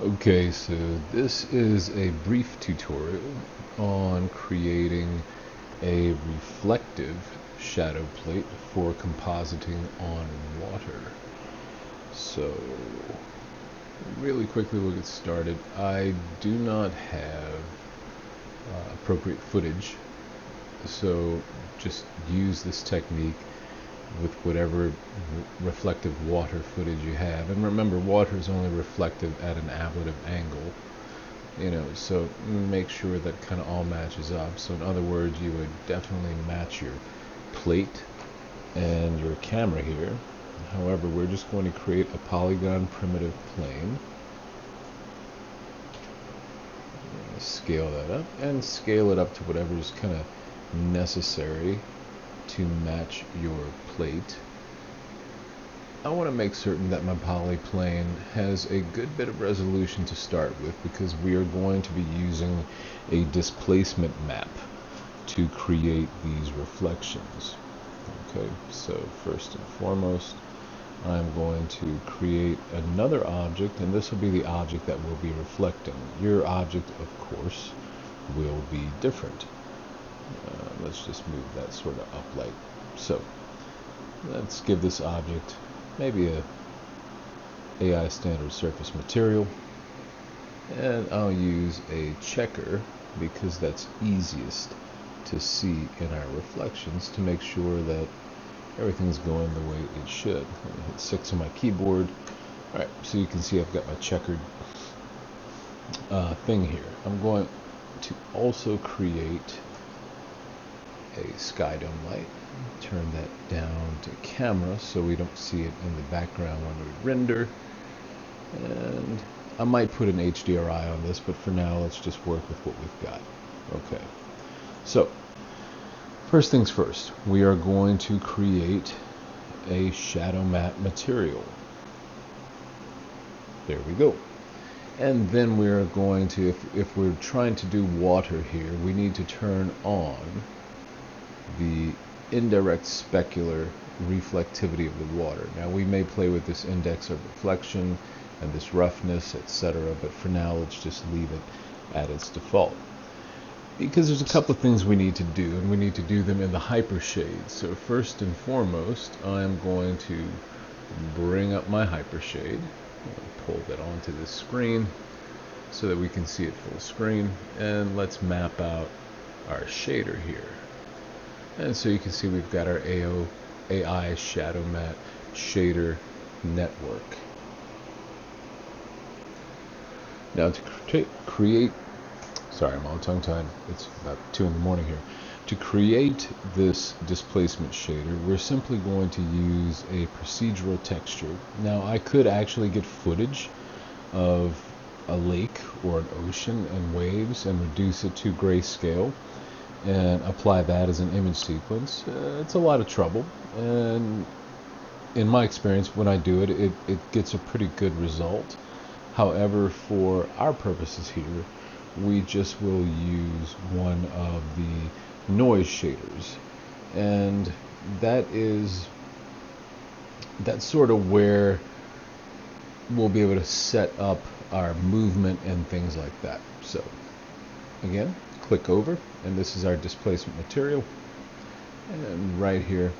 Okay, so this is a brief tutorial on creating a reflective shadow plate for compositing on water. So, really quickly we'll get started. I do not have appropriate footage, so just use this technique with whatever reflective water footage you have. And remember, water is only reflective at an ablative angle. So make sure that kind of all matches up. So in other words, you would definitely match your plate and your camera here. However, we're just going to create a polygon primitive plane. Scale that up and scale it up to whatever is kind of necessary to match your plate. I want to make certain that my polyplane has a good bit of resolution to start with, because we are going to be using a displacement map to create these reflections. Okay, so first and foremost, I'm going to create another object, and this will be the object that we'll be reflecting. Your object, of course, will be different. Let's just move that sort of up like so. Let's give this object maybe a AI standard surface material, and I'll use a checker because that's easiest to see in our reflections to make sure that everything's going the way it should. Let me hit 6 on my keyboard. Alright, so you can see I've got my checkered thing here. I'm going to also create a sky dome light. Turn that down to camera so we don't see it in the background when we render. And I might put an HDRI on this, but for now let's just work with what we've got. Okay, so first things first, we are going to create a shadow matte material. There we go. And then we're going to, if we're trying to do water here, we need to turn on the indirect specular reflectivity of the water. Now we may play with this index of reflection and this roughness, etc., but for now let's just leave it at its default, because there's a couple of things we need to do, and we need to do them in the hyper shade. So first and foremost, I'm going to bring up my hyper shade, pull that onto this screen so that we can see it full screen, and let's map out our shader here. And so you can see we've got our AI shadow matte shader network. Now to create, sorry, I'm all tongue-tied, it's about 2 in the morning here. To create this displacement shader, we're simply going to use a procedural texture. Now I could actually get footage of a lake or an ocean and waves and reduce it to grayscale and apply that as an image sequence. It's a lot of trouble, and in my experience, when I do it, it gets a pretty good result. However, for our purposes here, we just will use one of the noise shaders, and that's sort of where we'll be able to set up our movement and things like that. So again, click over, and this is our displacement material, and right here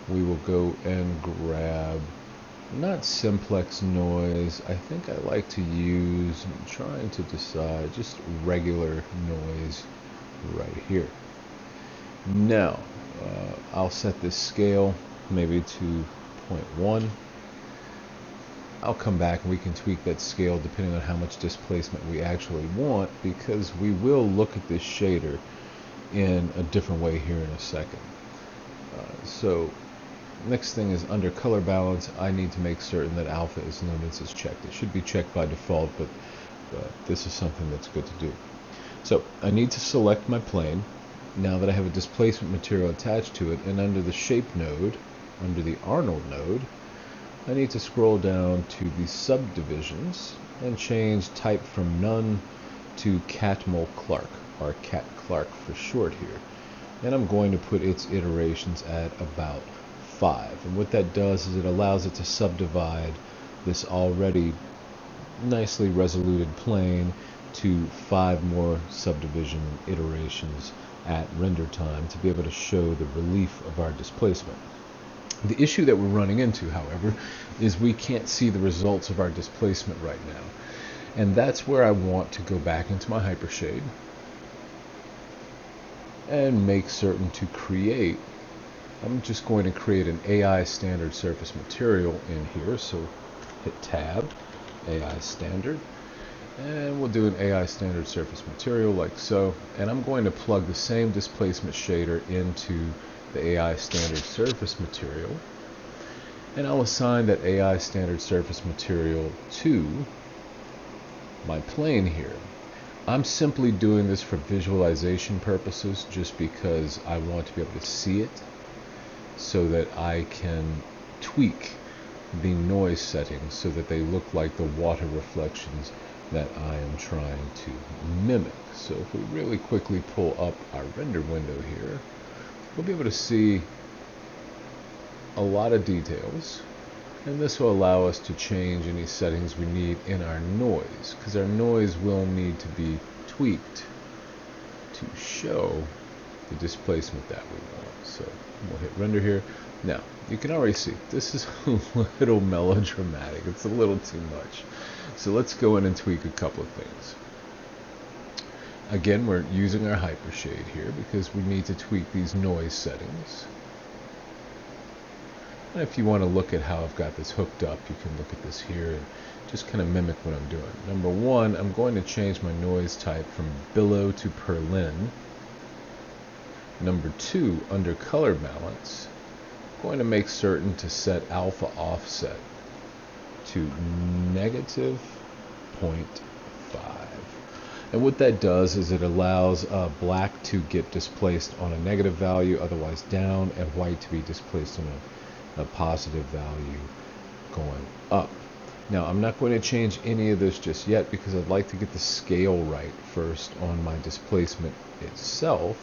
we will go and grab, not simplex noise, I think I like to use, I'm trying to decide, just regular noise right here. Now I'll set this scale maybe to 0.1. I'll come back and we can tweak that scale depending on how much displacement we actually want, because we will look at this shader in a different way here in a second. So next thing is under color balance, I need to make certain that alpha is lumens is checked. It should be checked by default, but this is something that's good to do. So I need to select my plane now that I have a displacement material attached to it, and under the shape node, under the Arnold node, I need to scroll down to the subdivisions and change type from none to Catmull Clark, or Cat Clark for short here. And I'm going to put its iterations at about 5. And what that does is it allows it to subdivide this already nicely resoluted plane to 5 more subdivision iterations at render time to be able to show the relief of our displacement. The issue that we're running into, however, is we can't see the results of our displacement right now. And that's where I want to go back into my hypershade and make certain to create. I'm just going to create an AI standard surface material in here. So hit tab, AI standard, and we'll do an AI standard surface material like so. And I'm going to plug the same displacement shader into the AI standard surface material. And I'll assign that AI standard surface material to my plane here. I'm simply doing this for visualization purposes, just because I want to be able to see it so that I can tweak the noise settings so that they look like the water reflections that I am trying to mimic. So if we really quickly pull up our render window here, we'll be able to see a lot of details, and this will allow us to change any settings we need in our noise, because our noise will need to be tweaked to show the displacement that we want. So we'll hit render here. Now you can already see this is a little melodramatic. It's a little too much. So let's go in and tweak a couple of things. Again, we're using our hypershade here because we need to tweak these noise settings. And if you want to look at how I've got this hooked up, you can look at this here and just kind of mimic what I'm doing. Number one, I'm going to change my noise type from billow to Perlin. Number two, under color balance, I'm going to make certain to set alpha offset to -0.5. And what that does is it allows black to get displaced on a negative value, otherwise down, and white to be displaced on a positive value going up. Now I'm not going to change any of this just yet because I'd like to get the scale right first on my displacement itself,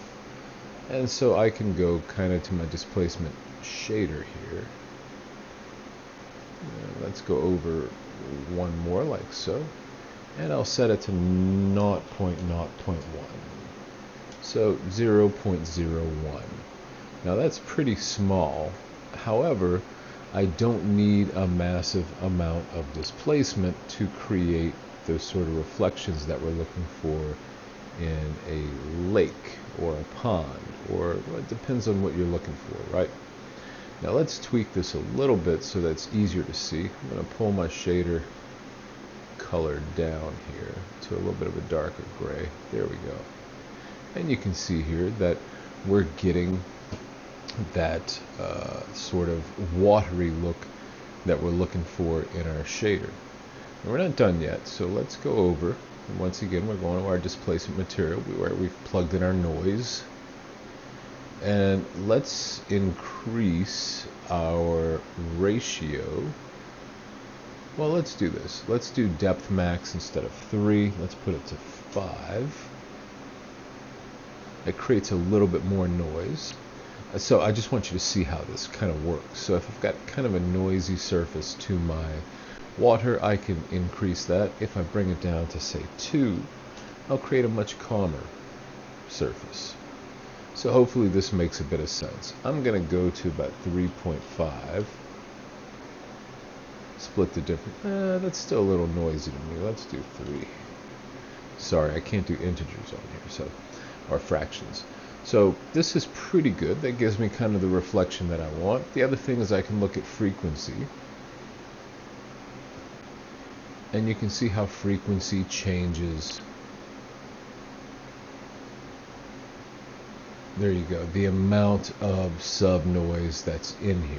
and so I can go kind of to my displacement shader here. Let's go over one more like so, and I'll set it to 0.0.1, so 0.01. Now that's pretty small. However, I don't need a massive amount of displacement to create those sort of reflections that we're looking for in a lake or a pond, or well, it depends on what you're looking for, right? Now let's tweak this a little bit so that's easier to see. I'm going to pull my shader color down here to a little bit of a darker gray. There we go. And you can see here that we're getting that sort of watery look that we're looking for in our shader. And we're not done yet, so let's go over. And once again, we're going to our displacement material where we've plugged in our noise. And let's increase our ratio. Well, let's do this. Let's do depth max instead of 3. Let's put it to 5. It creates a little bit more noise. So I just want you to see how this kind of works. So if I've got kind of a noisy surface to my water, I can increase that. If I bring it down to say 2, I'll create a much calmer surface. So hopefully this makes a bit of sense. I'm going to go to about 3.5. Split the difference. That's still a little noisy to me. Let's do 3. Sorry, I can't do integers on here, so or fractions. So this is pretty good. That gives me kind of the reflection that I want. The other thing is I can look at frequency. And you can see how frequency changes. There you go. The amount of sub noise that's in here.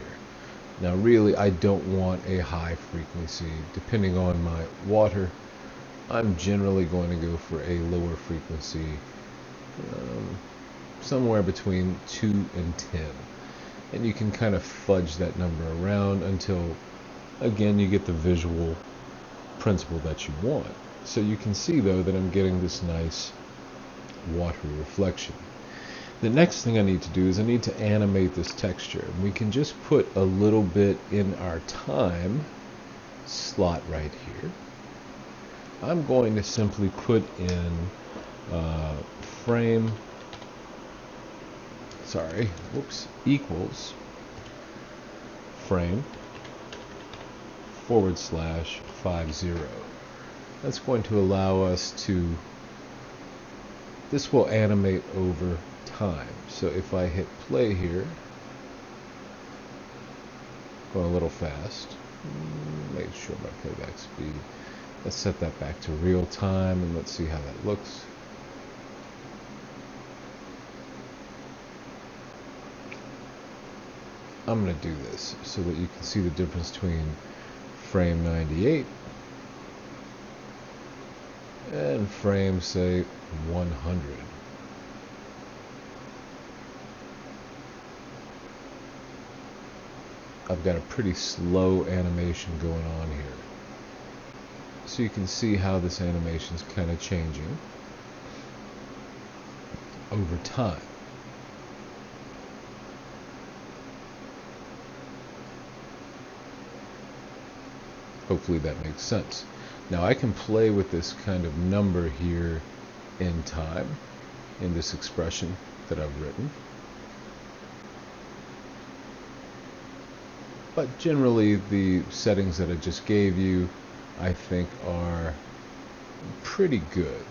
Now really I don't want a high frequency. Depending on my water, I'm generally going to go for a lower frequency. Somewhere between 2 and 10, and you can kind of fudge that number around until again you get the visual principle that you want. So you can see though that I'm getting this nice watery reflection. The next thing I need to do is I need to animate this texture, and we can just put a little bit in our time slot right here. I'm going to simply put in frame, equals frame /50. That's going to allow us to, this will animate over time. So if I hit play here, going a little fast, make sure my playback speed, let's set that back to real time and let's see how that looks. I'm going to do this so that you can see the difference between frame 98 and frame, say, 100. I've got a pretty slow animation going on here. So you can see how this animation is kind of changing over time. Hopefully that makes sense. Now I can play with this kind of number here in time, in this expression that I've written. But generally the settings that I just gave you, I think, are pretty good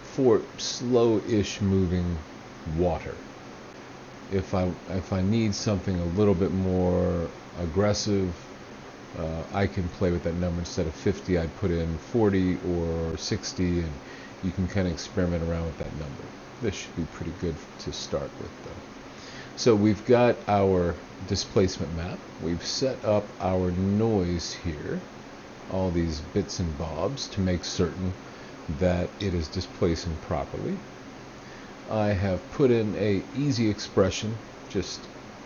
for slow-ish moving water. If I need something a little bit more aggressive, I can play with that number. Instead of 50, I'd put in 40 or 60, and you can kind of experiment around with that number. This should be pretty good to start with, though. So we've got our displacement map. We've set up our noise here, all these bits and bobs, to make certain that it is displacing properly. I have put in a easy expression, just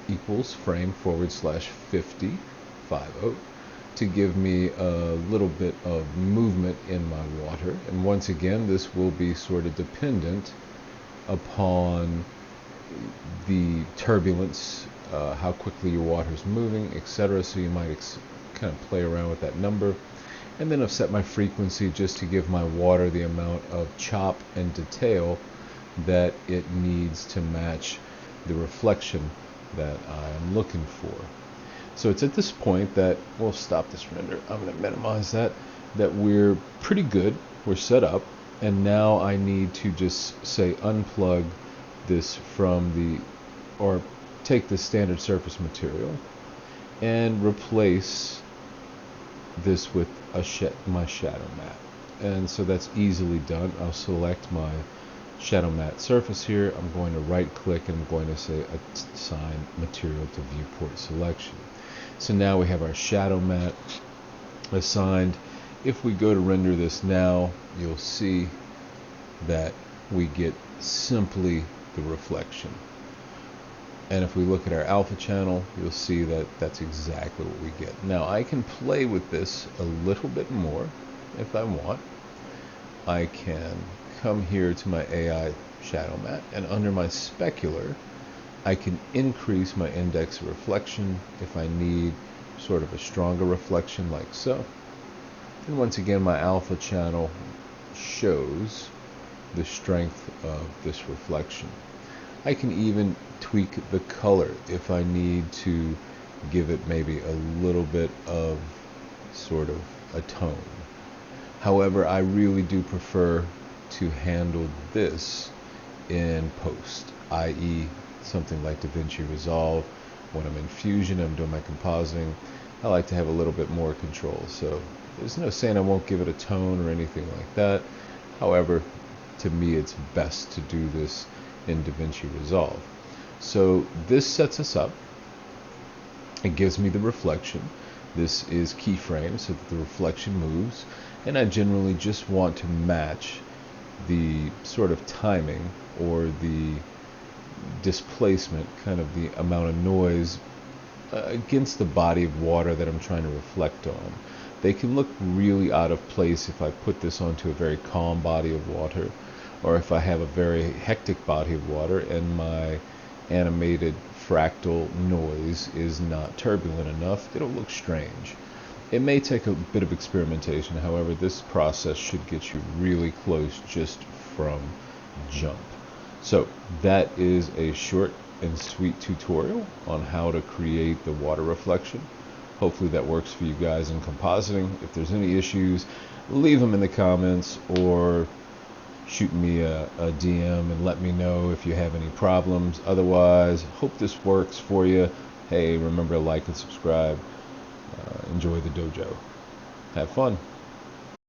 equals frame /50, to give me a little bit of movement in my water. And once again, this will be sort of dependent upon the turbulence, how quickly your water is moving, etc. So you might kind of play around with that number. And then I've set my frequency just to give my water the amount of chop and detail that it needs to match the reflection that I'm looking for. So it's at this point that we'll stop this render. I'm going to minimize that we're pretty good. We're set up. And now I need to just say unplug this from the, or take the standard surface material and replace this with my shadow matte. And so that's easily done. I'll select my shadow matte surface here. I'm going to right click and I'm going to say assign material to viewport selection. So now we have our shadow matte assigned. If we go to render this now, you'll see that we get simply the reflection. And if we look at our alpha channel, you'll see that that's exactly what we get. Now I can play with this a little bit more if I want. I can come here to my AI shadow matte, and under my specular, I can increase my index of reflection if I need sort of a stronger reflection, like so. And once again, my alpha channel shows the strength of this reflection. I can even tweak the color if I need to give it maybe a little bit of sort of a tone. However, I really do prefer to handle this in post, i.e. something like DaVinci Resolve. When I'm in Fusion, I'm doing my compositing, I like to have a little bit more control. So there's no saying I won't give it a tone or anything like that. However, to me it's best to do this in DaVinci Resolve. So this sets us up. It gives me the reflection. This is keyframe so that the reflection moves, and I generally just want to match the sort of timing or the displacement, kind of the amount of noise against the body of water that I'm trying to reflect on. They can look really out of place if I put this onto a very calm body of water, or if I have a very hectic body of water and my animated fractal noise is not turbulent enough, it'll look strange. It may take a bit of experimentation, however, this process should get you really close just from jump. So that is a short and sweet tutorial on how to create the water reflection. Hopefully that works for you guys in compositing. If there's any issues, leave them in the comments or shoot me a DM and let me know if you have any problems. Otherwise, hope this works for you. Hey, remember to like and subscribe. Enjoy the dojo. Have fun.